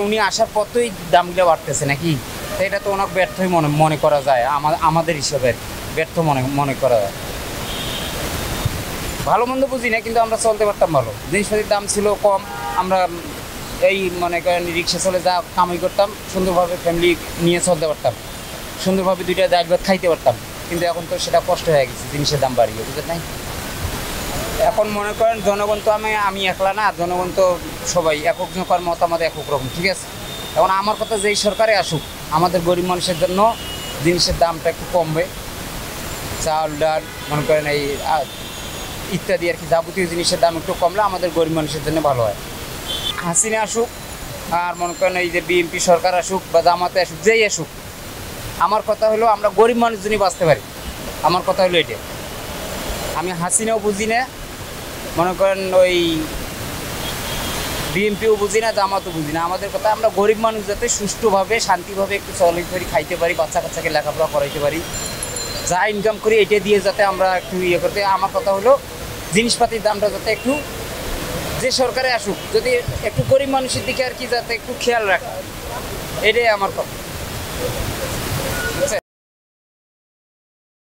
উনি আসার পরই দামগুলো বাড়তেছে নাকি, তো এটা তো অনেক ব্যর্থই মনে করা যায়, আমাদের হিসাবে ব্যর্থ মনে করা যায়। ভালো মন্দ বুঝি না, কিন্তু আমরা চলতে পারতাম ভালো, জিনিসপাতির দাম ছিল কম, আমরা এই মনে করেন রিক্সা চলে যা কামাই করতাম, সুন্দরভাবে ফ্যামিলি নিয়ে চলতে পারতাম, সুন্দরভাবে দুইটা ডাল ভাত খাইতে পারতাম। কিন্তু এখন তো সেটা কষ্ট হয়ে গেছে, জিনিসের দাম বাড়িয়ে, বুঝলেন নাই? এখন মনে করেন জনগণ তো আমি একলা না, জনগণ তো সবাই একক জনকার মতামত একক রকম, ঠিক আছে? এখন আমার কথা যেই সরকারে আসুক, আমাদের গরিব মানুষের জন্য জিনিসের দামটা একটু কমবে, চাল ডাল মনে করেন এই ইত্যাদি আর কি যাবতীয় জিনিসের দাম একটু কমলে আমাদের গরিব মানুষের জন্য ভালো হয়। হাসিনা আসুক আর মনে করেন এই যে বিএনপি সরকার আসুক বা জামাতে আসুক, যেই আসুক, আমার কথা হলো আমরা গরিব মানুষজনই বাঁচতে পারি। আমার কথা হলো এটা, আমি হাসিনাও বুঝি না, মনে করেন ওই বিএনপিও বুঝি না, জামাতও বুঝি না। আমাদের কথা আমরা গরিব মানুষ যাতে সুষ্ঠুভাবে শান্তিভাবে একটু চলে করি, খাইতে পারি, বাচ্চা কাচ্চাকে লেখাপড়া করাইতে পারি, যা ইনকাম করি এটা দিয়ে যাতে আমরা একটু করতে। আমার কথা হলো জিনিসপাতির দামটা যাতে একটু, যে সরকারে আসুক যদি একটু গরিব মানুষের দিকে আর কি যাতে একটু খেয়াল রাখে, এটাই আমার কথা।